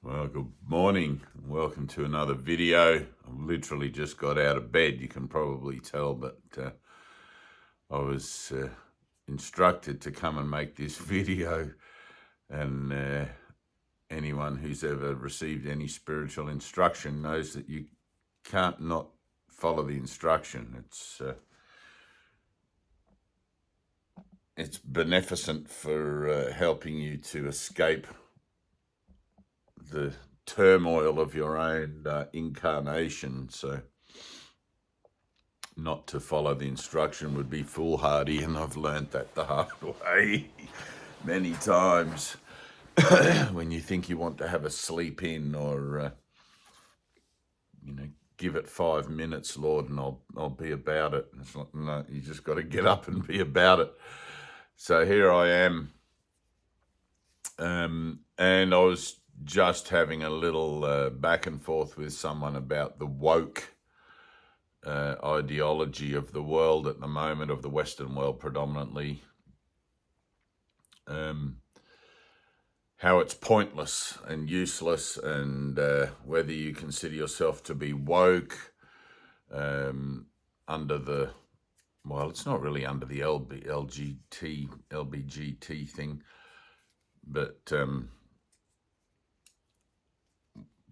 Well, good morning. Welcome to another video. I've literally just got out of bed, you can probably tell, but I was instructed to come and make this video, and anyone who's ever received any spiritual instruction knows that you can't not follow the instruction. It's beneficent for helping you to escape the turmoil of your own incarnation. So not to follow the instruction would be foolhardy, and I've learned that the hard way many times. When you think you want to have a sleep in, or give it 5 minutes, Lord, and I'll be about it. It's like, no, you just got to get up and be about it. So here I am, and I was just having a little back and forth with someone about the woke ideology of the world at the moment, of the Western world predominantly. How it's pointless and useless, and whether you consider yourself to be woke under the, well, it's not really under the LBGT thing, but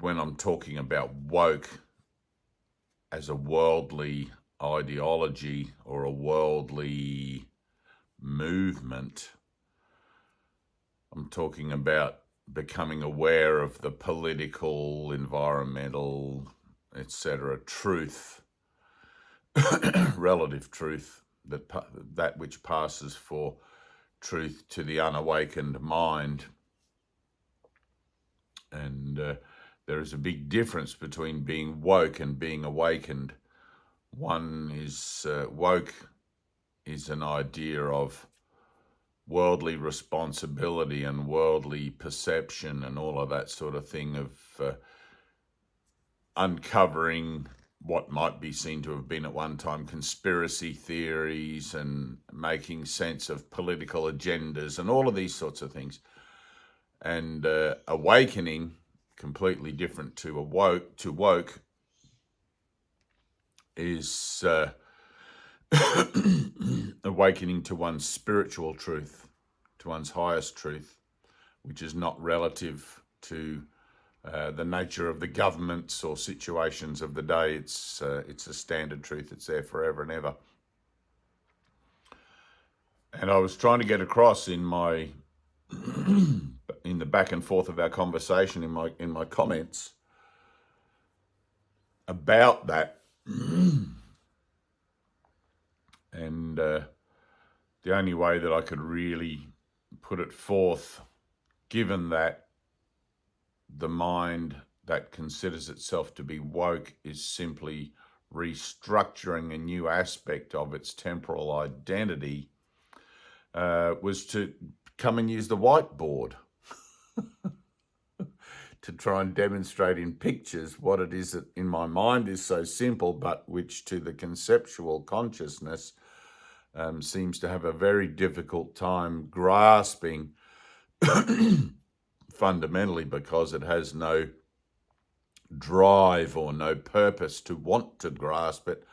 when I'm talking about woke as a worldly ideology or a worldly movement, I'm talking about becoming aware of the political, environmental, etc. truth, relative truth, that which passes for truth to the unawakened mind. And there is a big difference between being woke and being awakened. One is woke is an idea of worldly responsibility and worldly perception and all of that sort of thing, of uncovering what might be seen to have been at one time conspiracy theories, and making sense of political agendas and all of these sorts of things. And awakening, completely different to woke, is awakening to one's spiritual truth, to one's highest truth, which is not relative to the nature of the governments or situations of the day. It's a standard truth. It's there forever and ever. And I was trying to get across in my in the back and forth of our conversation, in my comments about that. And the only way that I could really put it forth, given that the mind that considers itself to be woke is simply restructuring a new aspect of its temporal identity, was to come and use the whiteboard to try and demonstrate in pictures what it is that in my mind is so simple, but which to the conceptual consciousness seems to have a very difficult time grasping, fundamentally because it has no drive or no purpose to want to grasp it,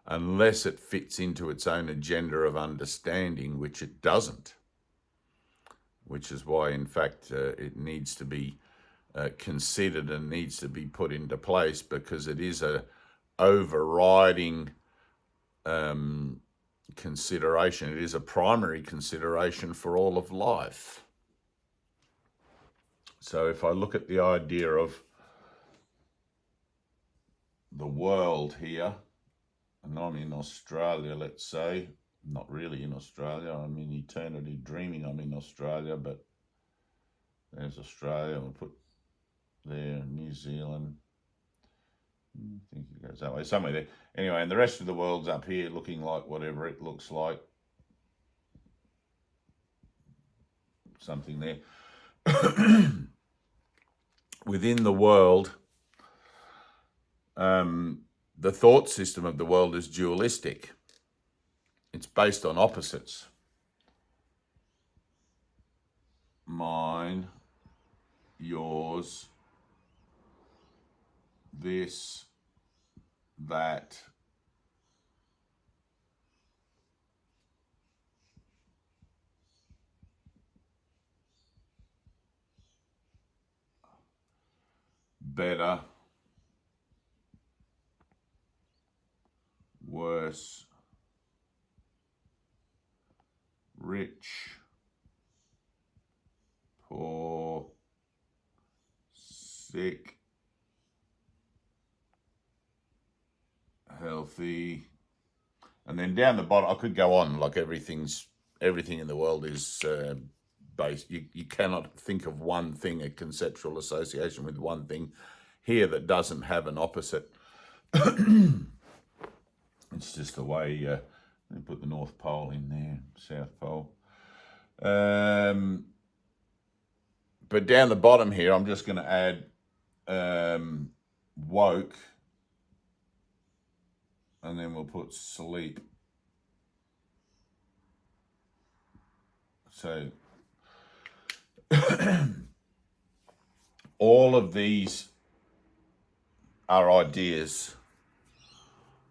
unless it fits into its own agenda of understanding, which it doesn't. Which is why, in fact, it needs to be considered and needs to be put into place, because it is a overriding consideration. It is a primary consideration for all of life. So if I look at the idea of the world here, and I'm in Australia, let's say, not really in Australia, I'm in eternity dreaming I'm in Australia, but there's Australia, I'll put there, New Zealand, I think it goes that way, somewhere there. Anyway, and the rest of the world's up here looking like whatever it looks like. Something there. Within the world, the thought system of the world is dualistic. It's based on opposites. Mine, yours, this, that, better, worse, rich, poor, sick, healthy. And then down the bottom, I could go on, like everything in the world is based. You cannot think of one thing, a conceptual association with one thing here that doesn't have an opposite. It's just the way, let me put the North Pole in there, South Pole. But down the bottom here, I'm just going to add woke, and then we'll put sleep. So all of these are ideas.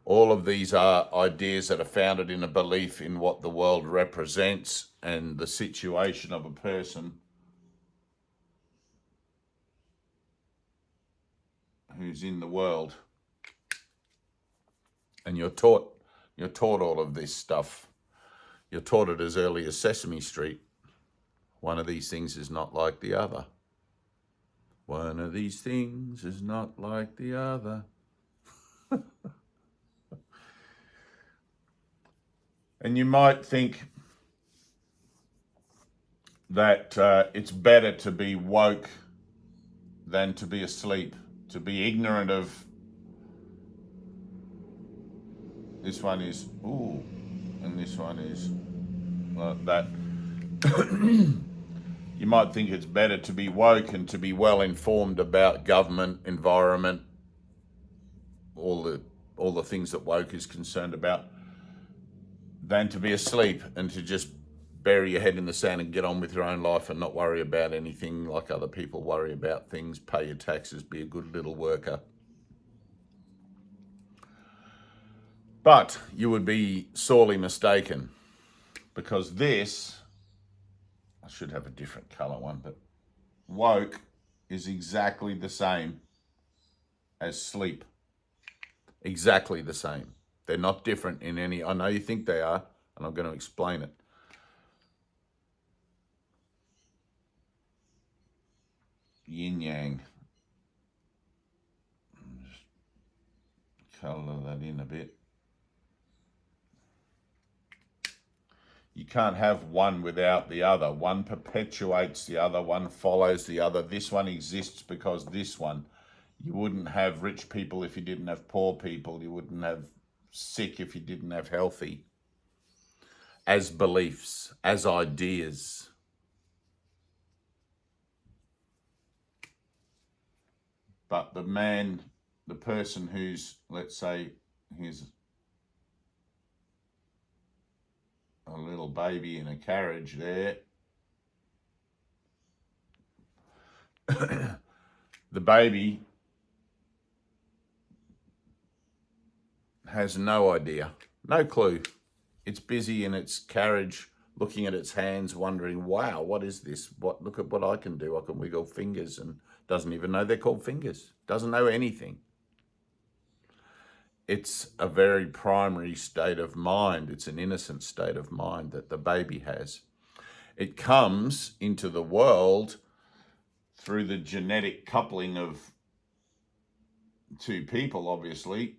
All of these are ideas that are founded in a belief in what the world represents and the situation of a person who's in the world. And you're taught all of this stuff. You're taught it as early as Sesame Street. One of these things is not like the other. One of these things is not like the other. And you might think that it's better to be woke than to be asleep, to be ignorant of. This one is, ooh, and this one is like that. You might think it's better to be woke and to be well informed about government, environment, all the things that woke is concerned about, than to be asleep and to just bury your head in the sand and get on with your own life and not worry about anything like other people worry about things, pay your taxes, be a good little worker. But you would be sorely mistaken, because this, I should have a different color one, but woke is exactly the same as sleep. Exactly the same. They're not different in any, I know you think they are, and I'm going to explain it. Yin yang. Just color that in a bit. You can't have one without the other. One perpetuates the other, one follows the other. This one exists because this one. You wouldn't have rich people if you didn't have poor people. You wouldn't have sick if you didn't have healthy. As beliefs, as ideas. But the person who's, let's say, he's a little baby in a carriage there. The baby has no idea, no clue. It's busy in its carriage, looking at its hands, wondering, wow, what is this? Look at what I can do. I can wiggle fingers, and doesn't even know they're called fingers. Doesn't know anything. It's a very primary state of mind. It's an innocent state of mind that the baby has. It comes into the world through the genetic coupling of two people, obviously,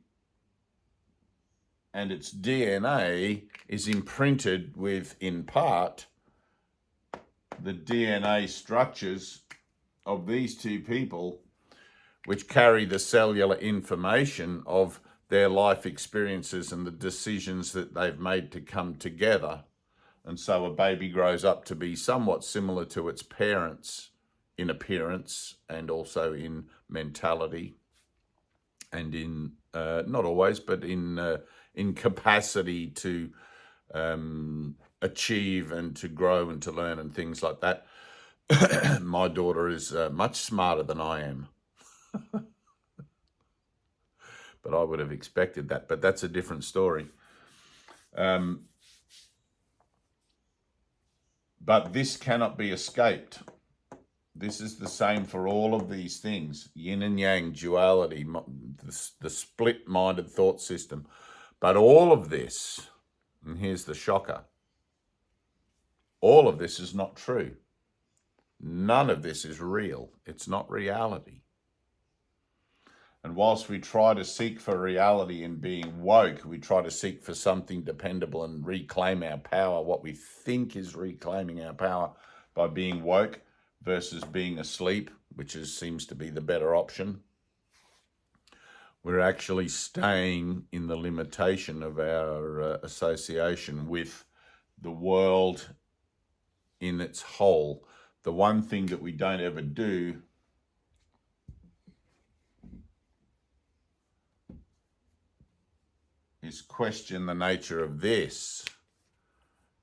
and its DNA is imprinted with, in part, the DNA structures of these two people, which carry the cellular information of their life experiences and the decisions that they've made to come together. And so a baby grows up to be somewhat similar to its parents in appearance and also in mentality and in, not always, but in capacity to achieve and to grow and to learn and things like that. My daughter is much smarter than I am. but I would have expected that. But that's a different story. But this cannot be escaped. This is the same for all of these things. Yin and yang, duality, the split-minded thought system. But all of this, and here's the shocker, all of this is not true. None of this is real. It's not reality. And whilst we try to seek for reality in being woke, we try to seek for something dependable and reclaim our power, what we think is reclaiming our power by being woke versus being asleep, which seems to be the better option. We're actually staying in the limitation of our association with the world in its whole. The one thing that we don't ever do is question the nature of this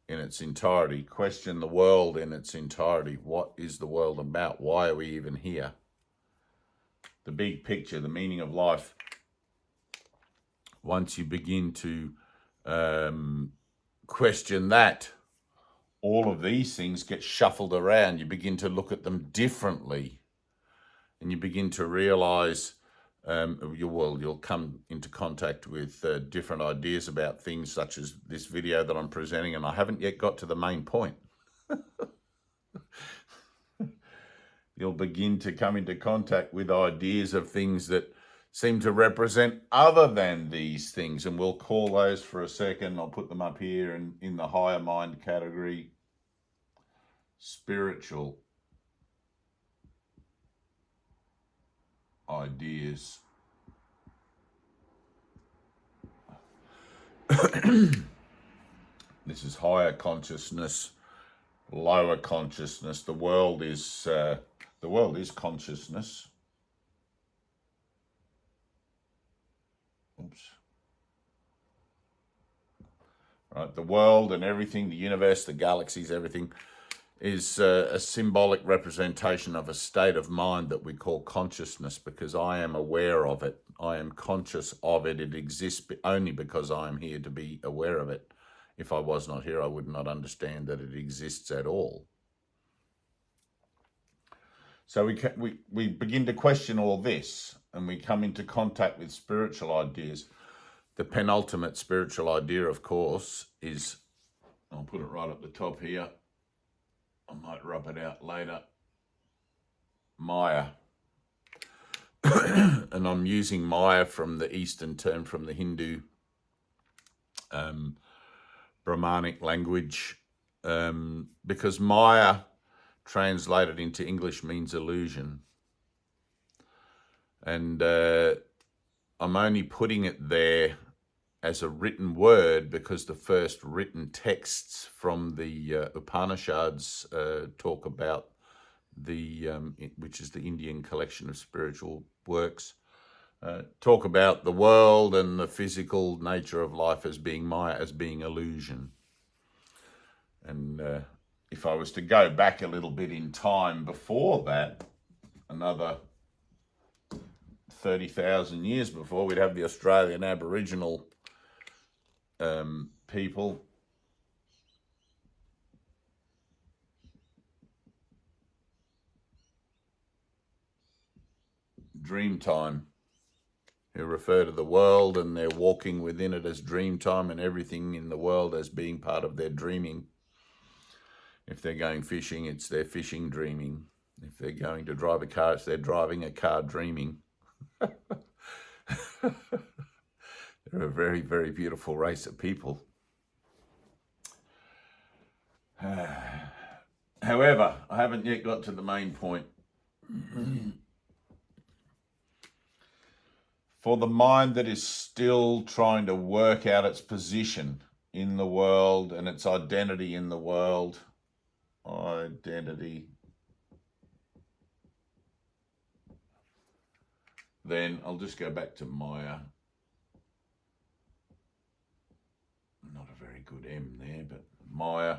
in its entirety, question the world in its entirety. What is the world about? Why are we even here? The big picture, the meaning of life. Once you begin to question that, all of these things get shuffled around. You begin to look at them differently, and you begin to realize you'll come into contact with different ideas about things, such as this video that I'm presenting, and I haven't yet got to the main point. You'll begin to come into contact with ideas of things that seem to represent other than these things, and we'll call those for a second. I'll put them up here in the higher mind category. Spiritual ideas. This is higher consciousness, lower consciousness. The world is consciousness. Oops. Right, the world and everything, the universe, the galaxies, everything is a symbolic representation of a state of mind that we call consciousness, because I am aware of it. I am conscious of it. It exists only because I am here to be aware of it. If I was not here, I would not understand that it exists at all. So we begin to question all this, and we come into contact with spiritual ideas. The penultimate spiritual idea, of course, is, I'll put it right up the top here, I might rub it out later, Maya. And I'm using Maya from the Eastern term, from the Hindu Brahmanic language, because Maya, translated into English, means illusion. And I'm only putting it there as a written word because the first written texts from the Upanishads talk about which is the Indian collection of spiritual works, talk about the world and the physical nature of life as being Maya, as being illusion. And if I was to go back a little bit in time before that, another 30,000 years before, we'd have the Australian Aboriginal people. Dreamtime, who refer to the world and they're walking within it as dreamtime, and everything in the world as being part of their dreaming. If they're going fishing, it's their fishing dreaming. If they're going to drive a car, it's they're driving a car dreaming. They're a very, very beautiful race of people. However, I haven't yet got to the main point. For the mind that is still trying to work out its position in the world and its identity in the world, then I'll just go back to Maya. Not a very good M there, but Maya.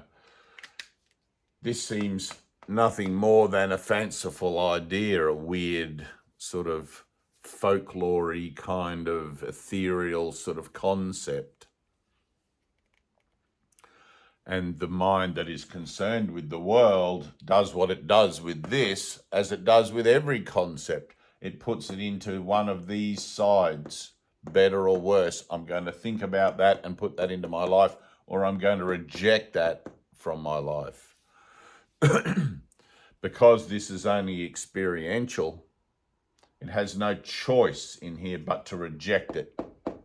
This seems nothing more than a fanciful idea, a weird sort of folklore-y kind of ethereal sort of concept. And the mind that is concerned with the world does what it does with this, as it does with every concept. It puts it into one of these sides, better or worse. I'm going to think about that and put that into my life, or I'm going to reject that from my life. Because this is only experiential, it has no choice in here but to reject it. All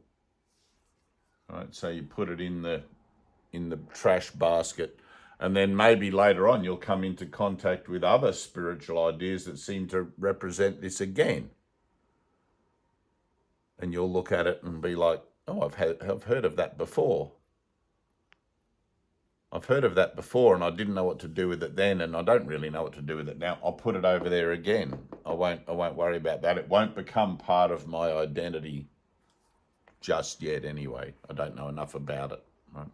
right, so you put it in the trash basket, and then maybe later on you'll come into contact with other spiritual ideas that seem to represent this again. And you'll look at it and be like, oh, I've heard of that before. I've heard of that before, and I didn't know what to do with it then, and I don't really know what to do with it now. I'll put it over there again. I won't worry about that. It won't become part of my identity just yet anyway. I don't know enough about it, right?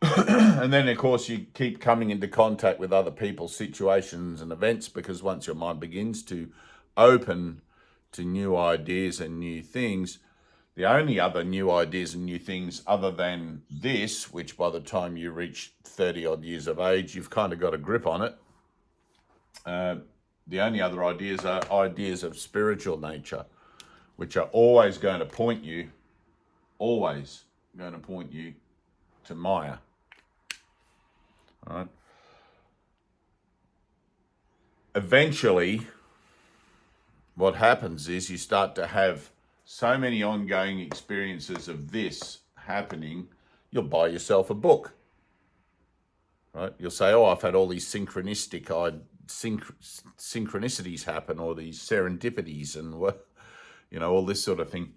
And then, of course, you keep coming into contact with other people, situations, and events, because once your mind begins to open to new ideas and new things, the only other new ideas and new things other than this, which by the time you reach 30 odd years of age, you've kind of got a grip on it. The only other ideas are ideas of spiritual nature, which are always going to point you to Maya. All right. Eventually, what happens is you start to have so many ongoing experiences of this happening, you'll buy yourself a book. Right? You'll say, oh, I've had all these synchronicities happen, or these serendipities, and all this sort of thing.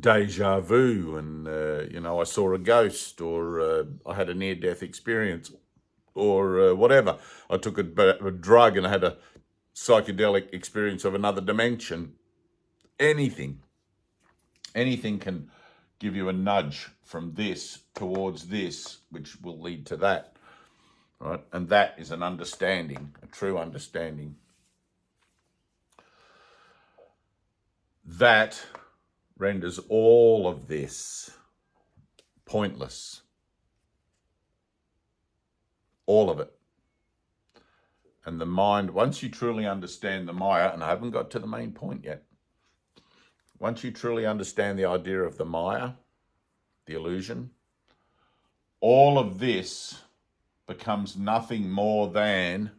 Deja vu, and I saw a ghost, or I had a near-death experience, or whatever. I took a drug and I had a psychedelic experience of another dimension. Anything can give you a nudge from this towards this, which will lead to that, right? And that is an understanding, a true understanding. That renders all of this pointless. All of it. And the mind, once you truly understand the Maya, and I haven't got to the main point yet, once you truly understand the idea of the Maya, the illusion, all of this becomes nothing more than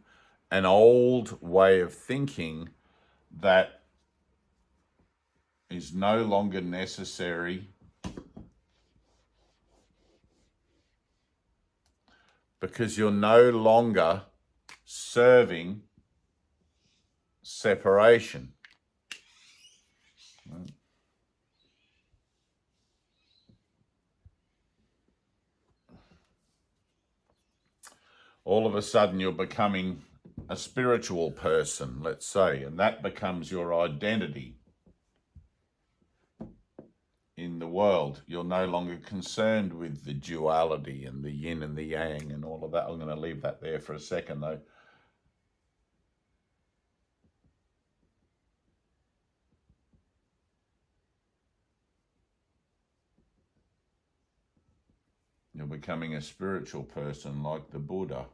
an old way of thinking that is no longer necessary because you're no longer serving separation. All of a sudden you're becoming a spiritual person, let's say, and that becomes your identity in the world. You're no longer concerned with the duality and the yin and the yang and all of that. I'm going to leave that there for a second, though. You're becoming a spiritual person like the Buddha.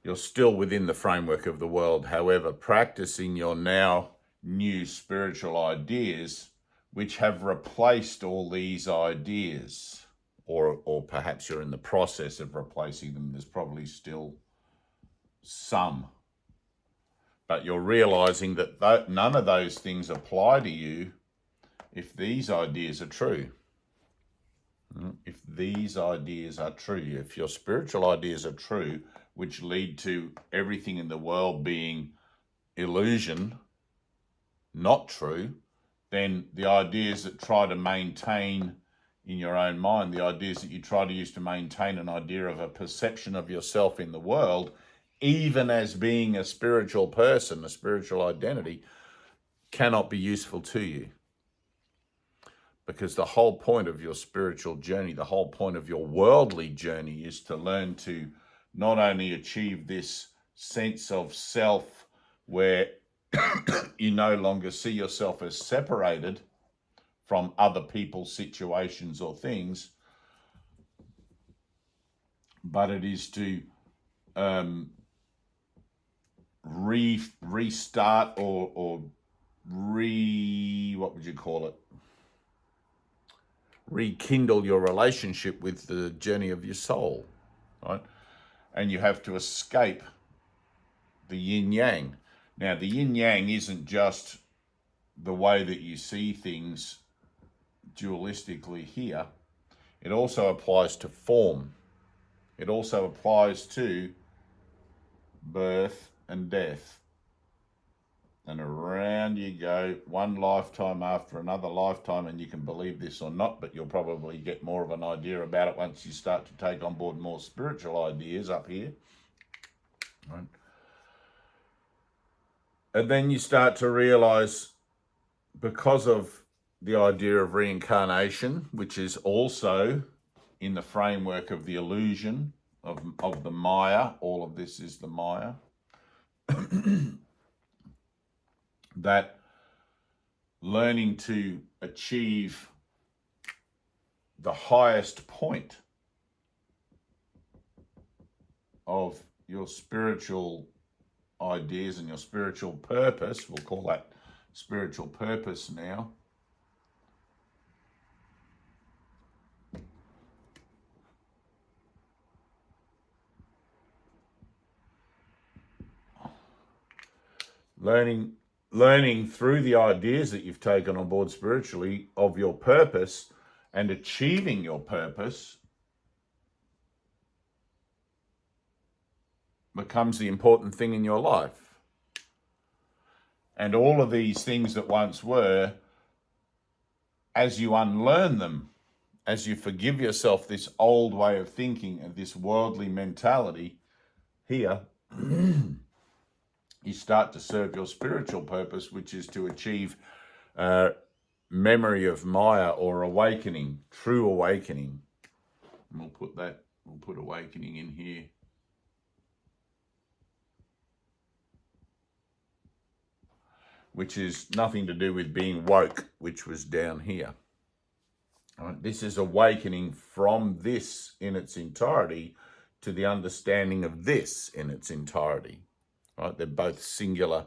You're still within the framework of the world, however, practicing your now new spiritual ideas, which have replaced all these ideas, or perhaps you're in the process of replacing them. There's probably still some. But you're realizing that none of those things apply to you if these ideas are true. If these ideas are true, if your spiritual ideas are true, which lead to everything in the world being illusion, not true, then the ideas that try to maintain in your own mind, the ideas that you try to use to maintain an idea of a perception of yourself in the world, even as being a spiritual person, a spiritual identity, cannot be useful to you. Because the whole point of your spiritual journey, the whole point of your worldly journey is to learn to not only achieve this sense of self where you no longer see yourself as separated from other people, situations, or things, but it is to restart or what would you call it? Rekindle your relationship with the journey of your soul, right? And you have to escape the yin yang. Now, the yin yang isn't just the way that you see things dualistically here. It also applies to form. It also applies to birth and death. And around you go, one lifetime after another lifetime, and you can believe this or not, but you'll probably get more of an idea about it once you start to take on board more spiritual ideas up here. Right? And then you start to realize, because of the idea of reincarnation, which is also in the framework of the illusion of the Maya, all of this is the Maya, that learning to achieve the highest point of your spiritual ideas and your spiritual purpose, we'll call that spiritual purpose now, learning through the ideas that you've taken on board spiritually of your purpose and achieving your purpose becomes the important thing in your life. And all of these things that once were, as you unlearn them, as you forgive yourself this old way of thinking and this worldly mentality here, you start to serve your spiritual purpose, which is to achieve memory of Maya, or awakening, true awakening. And we'll put awakening in here. Which is nothing to do with being woke, which was down here. Right? This is awakening from this in its entirety to the understanding of this in its entirety. Right? They're both singular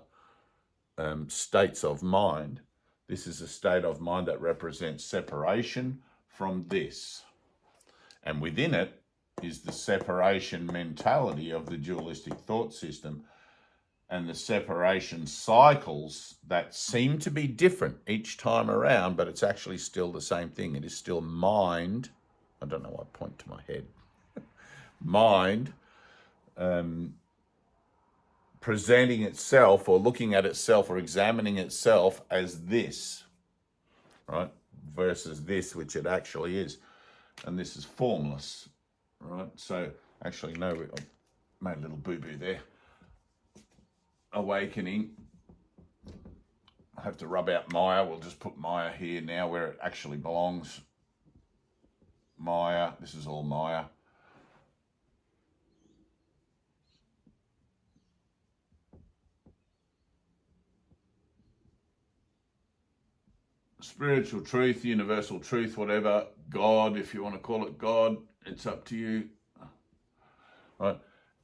states of mind. This is a state of mind that represents separation from this. And within it is the separation mentality of the dualistic thought system, and the separation cycles that seem to be different each time around, but it's actually still the same thing. It is still mind. I don't know why I point to my head. Mind presenting itself or looking at itself or examining itself as this, right? Versus this, which it actually is. And this is formless, right? So actually, no, I made a little boo-boo there. Awakening. I have to rub out Maya. We'll just put Maya here now where it actually belongs. Maya. This is all Maya. Spiritual truth, universal truth, whatever. God, if you want to call it God, it's up to you. Right?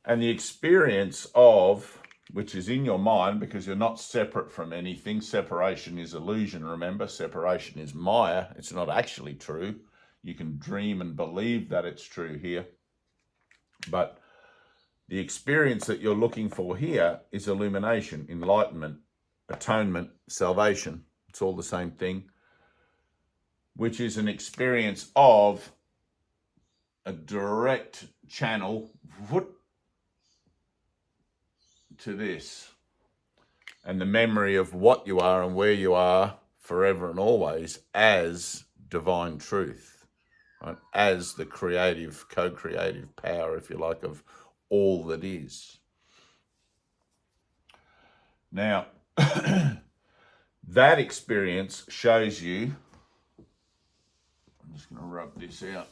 And the experience of, which is in your mind, because you're not separate from anything. Separation is illusion, remember? Separation is Maya. It's not actually true. You can dream and believe that it's true here. But the experience that you're looking for here is illumination, enlightenment, atonement, salvation. It's all the same thing, which is an experience of a direct channel to this, and the memory of what you are and where you are forever and always as divine truth, right? As the creative, co-creative power, if you like, of all that is. Now, that experience shows you, I'm just going to rub this out.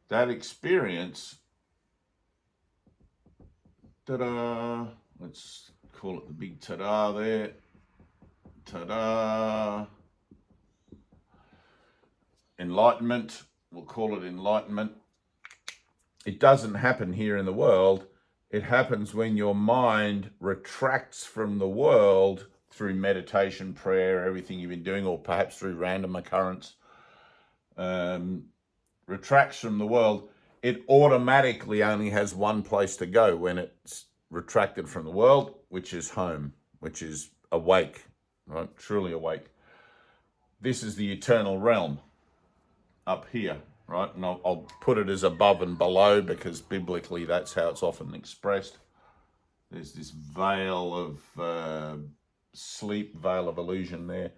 that experience, ta-da, let's call it the big ta-da there, ta-da, enlightenment, we'll call it enlightenment. It doesn't happen here in the world. It happens when your mind retracts from the world through meditation, prayer, everything you've been doing, or perhaps through random occurrence, retracts from the world. It automatically only has one place to go when it's retracted from the world, which is home, which is awake, right? Truly awake. This is the eternal realm up here, right? And I'll put it as above and below because biblically that's how it's often expressed. There's this veil of sleep, veil of illusion there.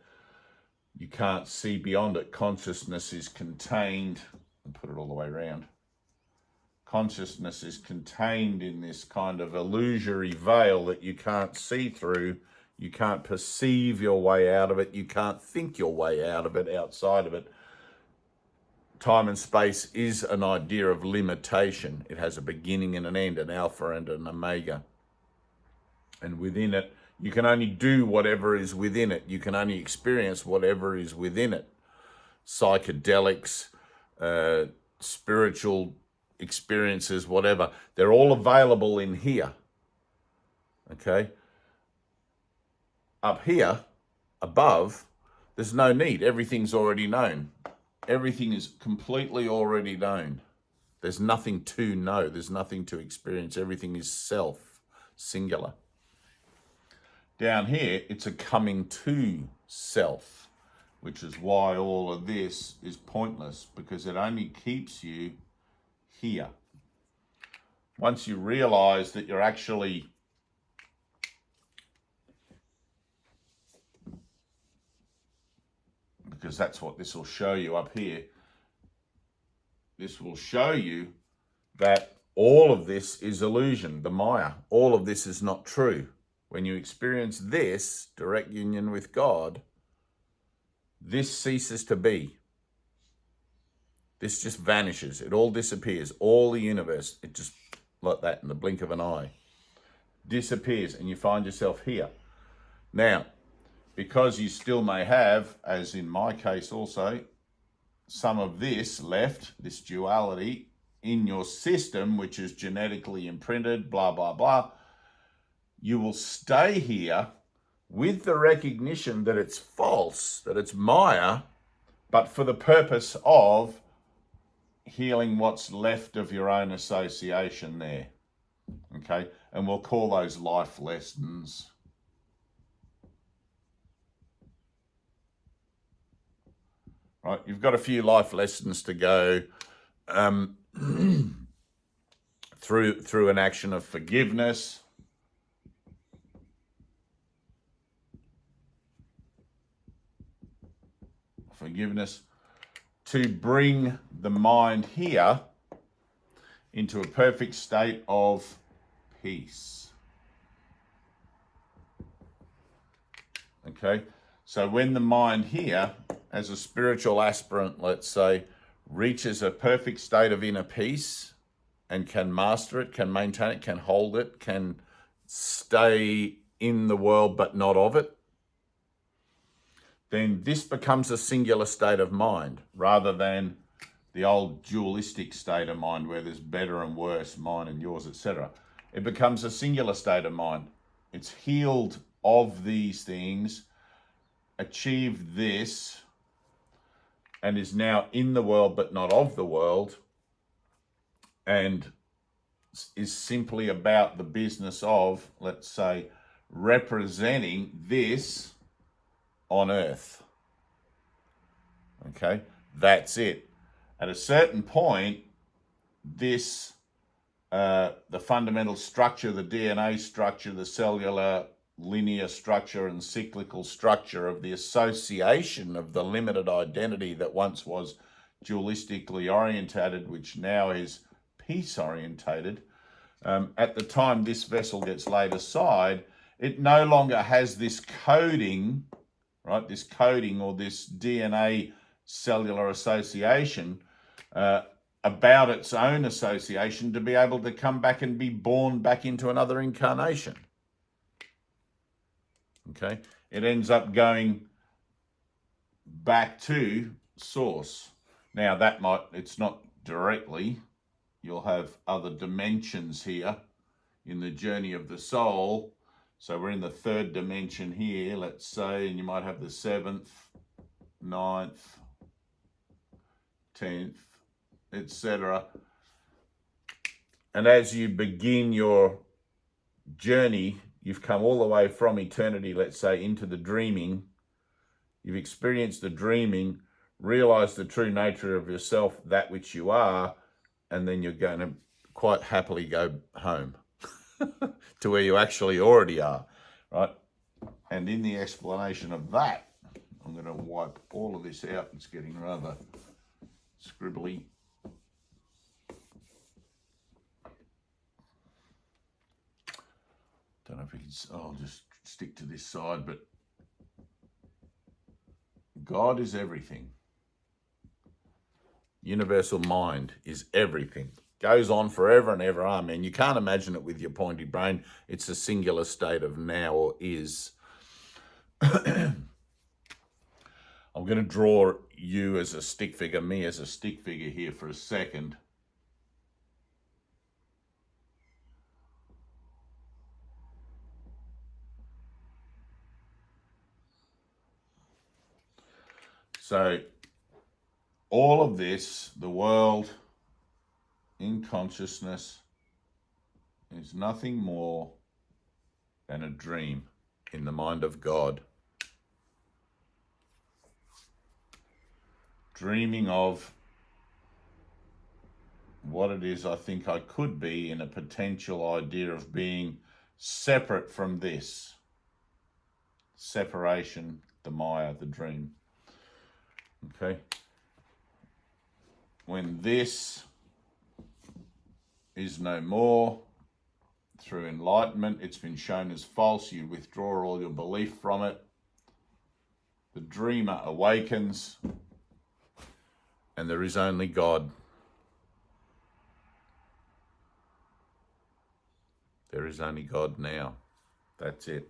You can't see beyond it. Consciousness is contained, and put it all the way around. Consciousness is contained in this kind of illusory veil that you can't see through. You can't perceive your way out of it. You can't think your way out of it, outside of it. Time and space is an idea of limitation. It has a beginning and an end, an alpha and an omega. And within it, you can only do whatever is within it. You can only experience whatever is within it. Psychedelics, spiritual experiences, whatever. They're all available in here. Okay? Up here, above, there's no need. Everything's already known. Everything is completely already known. There's nothing to know. There's nothing to experience. Everything is self, singular. Down here, it's a coming to self, which is why all of this is pointless, because it only keeps you here. Once you realize that you're actually because that's what this will show you up here. This will show you that all of this is illusion, the Maya. All of this is not true. When you experience this, direct union with God, this ceases to be. This just vanishes. It all disappears. All the universe, it just, like that, in the blink of an eye, disappears, and you find yourself here. Now, because you still may have, as in my case also, some of this left, this duality, in your system, which is genetically imprinted, blah, blah, blah, you will stay here with the recognition that it's false, that it's Maya, but for the purpose of healing what's left of your own association there. Okay? And we'll call those life lessons. Right? You've got a few life lessons to go through an action of forgiveness. To bring the mind here into a perfect state of peace. Okay, so when the mind here, as a spiritual aspirant, let's say, reaches a perfect state of inner peace and can master it, can maintain it, can hold it, can stay in the world but not of it, then this becomes a singular state of mind rather than the old dualistic state of mind where there's better and worse, mine and yours, etc. It becomes a singular state of mind. It's healed of these things, achieved this, and is now in the world but not of the world, and is simply about the business of, let's say, representing this on earth. Okay, that's it. At a certain point, this, the fundamental structure, the DNA structure, the cellular linear structure and cyclical structure of the association of the limited identity that once was dualistically orientated, which now is peace orientated, at the time this vessel gets laid aside, it no longer has this coding, right? This coding or this DNA cellular association about its own association to be able to come back and be born back into another incarnation. Okay? It ends up going back to source. Now it's not directly, you'll have other dimensions here in the journey of the soul. So we're in the third dimension here, let's say, and you might have the 7th, 9th, 10th, etc. And as you begin your journey, you've come all the way from eternity, let's say, into the dreaming. You've experienced the dreaming, realized the true nature of yourself, that which you are, and then you're going to quite happily go home to where you actually already are, right? And in the explanation of that, I'm going to wipe all of this out. It's getting rather scribbly. Don't know if we can, I'll just stick to this side, but God is everything. Universal mind is everything. Goes on forever and ever. Amen. You can't imagine it with your pointy brain. It's a singular state of now or is. I'm going to draw you as a stick figure, me as a stick figure here for a second. So all of this, the world in consciousness, is nothing more than a dream in the mind of God. Dreaming of what it is I think I could be in a potential idea of being separate from this. Separation, the Maya, the dream. Okay? When this is no more, through enlightenment, it's been shown as false, you withdraw all your belief from it. The dreamer awakens, and there is only God. There is only God now. That's it.